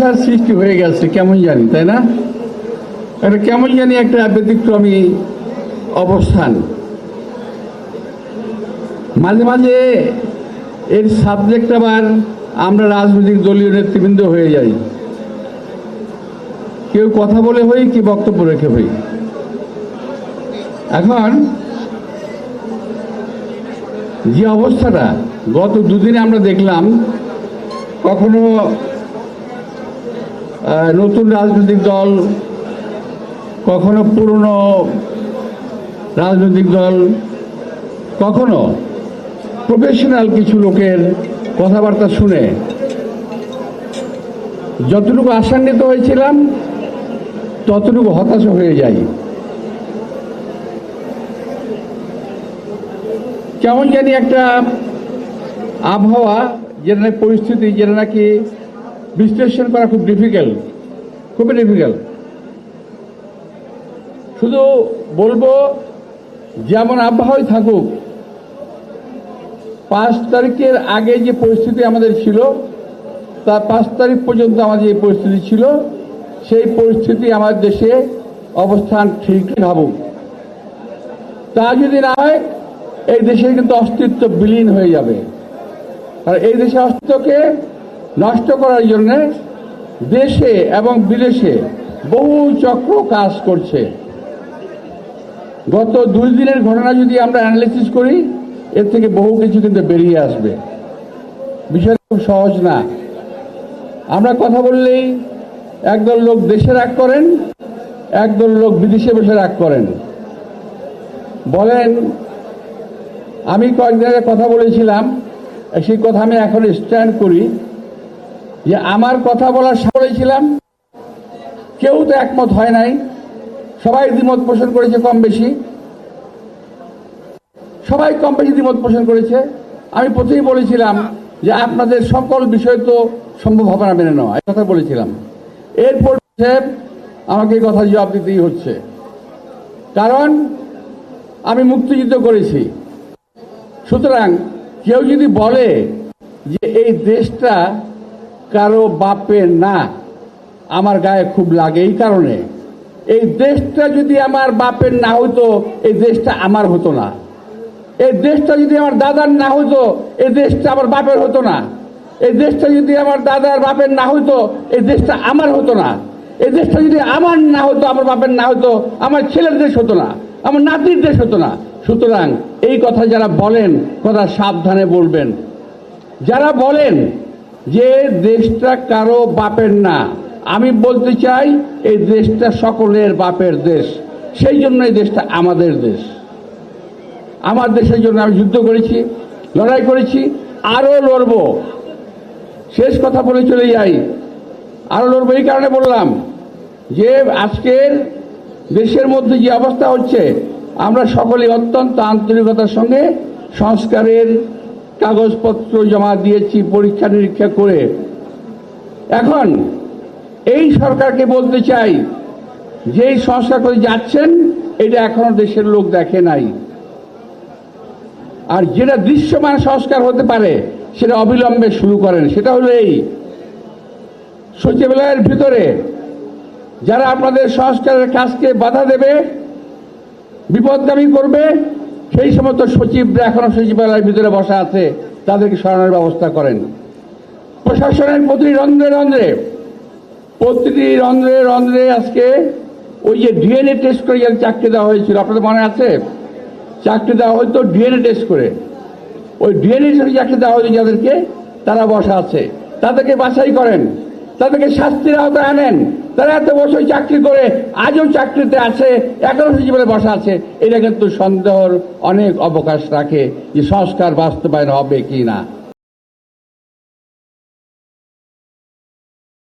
হতাশার সৃষ্টি হয়ে গেছে কেমন জানি, তাই না? এটা কেমন জানি একটা ব্যতিক্রমী অবস্থান। মাঝে মাঝে এর সাবজেক্ট আবার আমরা রাজনৈতিক দলীয় নেতৃবৃন্দ হয়ে যাই, কেউ কথা বলে হই কি বক্তব্য রেখে হই। এখন যে অবস্থাটা গত দুদিনে আমরা দেখলাম, কখনো নতুন রাজনৈতিক দল, কখনো পুরনো রাজনৈতিক দল, কখনো প্রফেশনাল কিছু লোকের কথাবার্তা শুনে যতটুকু আশান্বিত হয়েছিলাম ততটুকু হতাশ হয়ে যাই। কেমন জানি একটা আবহাওয়া, যেটা নাকি পরিস্থিতি, যেটা নাকি বিশ্লেষণ করা খুব ডিফিকাল্ট, খুবই ডিফিকাল্ট। শুধু বলবো, যেমন আবহাওয়াই থাকুক, 5 তারিখের আগে যে পরিস্থিতি আমাদের ছিল, তা 5 তারিখ পর্যন্ত আমাদের যে পরিস্থিতি ছিল, সেই পরিস্থিতি আমার দেশে অবস্থান ঠিক থাকুক। তা যদি না হয়, এই দেশের কিন্তু অস্তিত্ব বিলীন হয়ে যাবে। আর এই দেশের অস্তিত্বকে নষ্ট করার জন্য দেশে এবং বিদেশে বহু চক্র কাজ করছে। গত 2 দিনের ঘটনা যদি আমরা অ্যানালিসিস করি, এর থেকে বহু কিছু কিন্তু বেরিয়ে আসবে। বিষয়টা খুব সহজ না। আমরা কথা বললেই একদল লোক দেশে রাগ করেন, একদল লোক বিদেশে বসে রাগ করেন। বলেন, আমি কয়েকদিন আগে কথা বলেছিলাম, সেই কথা আমি এখন স্ট্যান্ড করি, যে আমার কথা বলার বলেছিলাম, কেউ তো একমত হয় নাই, সবাই দ্বিমত পোষণ করেছে কম বেশি, সবাই কম বেশি দ্বিমত পোষণ করেছে। আমি প্রথমেই বলেছিলাম যে আপনাদের সকল বিষয় তো সম্ভব হবে না মেনে নেওয়া, এই কথা বলেছিলাম। এরপর আমাকে এই কথা জবাব দিতেই হচ্ছে, কারণ আমি মুক্তিযুদ্ধ করেছি। সুতরাং কেউ যদি বলে যে এই দেশটা কারো বাপের না, আমার গায়ে খুব লাগে। এই কারণে, এই দেশটা যদি আমার বাপের না হতো, এই দেশটা আমার হতো না। এই দেশটা যদি আমার দাদার না হতো, এই দেশটা আমার বাপের হতো না। এই দেশটা যদি আমার দাদার বাপের না হতো, এই দেশটা আমার হতো না। এই দেশটা যদি আমার না হতো, আমার বাপের না হতো, আমার ছেলের দেশ হতো না, আমার নাতির দেশ হতো না। সুতরাং এই কথা যারা বলেন, কথা সাবধানে বলবেন। যারা বলেন যে দেশটা কারো বাপের না, আমি বলতে চাই এই দেশটা সকলের বাপের দেশ। সেই জন্য এই দেশটা আমাদের দেশ। আমার দেশের জন্য আমি যুদ্ধ করেছি, লড়াই করেছি, আরো লড়ব। শেষ কথা বলে চলে যাই, আরো লড়ব এই কারণে বললাম যে আজকের দেশের মধ্যে যে অবস্থা হচ্ছে, আমরা সকলে অত্যন্ত আন্তরিকতার সঙ্গে সংস্কারের কাগজপত্র জমা দিয়েছি, পরীক্ষা নিরীক্ষা করে। এখন এই সরকারকে বলতে চাই, যেই সংস্কার করে যাচ্ছেন, এটা এখনো দেশের লোক দেখে নাই। আর যেটা দৃশ্যমান সংস্কার হতে পারে, সেটা অবিলম্বে শুরু করেন। সেটা হলো এই সচিবালয়ের ভিতরে যারা আপনাদের সংস্কারের কাজকে বাধা দেবে, বিপদগামী করবে, সেই সমস্ত সচিবরা এখনো সচিবালয়ের ভিতরে বসা আছে, তাদেরকে সরানোর ব্যবস্থা করেন। প্রশাসনের প্রতিটি রন্ধ্রে রন্ধ্রে আজকে ওই যে ডিএনএ টেস্ট করে যাদের চাকরি দেওয়া হয়েছিল, আপনাদের মনে আছে? চাকরি দেওয়া হয়তো ডিএনএ টেস্ট করে, ওই ডিএনএ চাকরি দেওয়া হয়তো যাদেরকে, তারা বসা আছে। তাদেরকে বাছাই করেন, তাদেরকে শাস্তির আওতায় আনেন। তারা এত বছর চাকরি করে আজও চাকরিতে আছে, এখনো সচিবালয়ে বসা আছে। এটা কিন্তু সন্দেহের অনেক অবকাশ রাখে যে সংস্কার বাস্তবায়ন হবে কি না।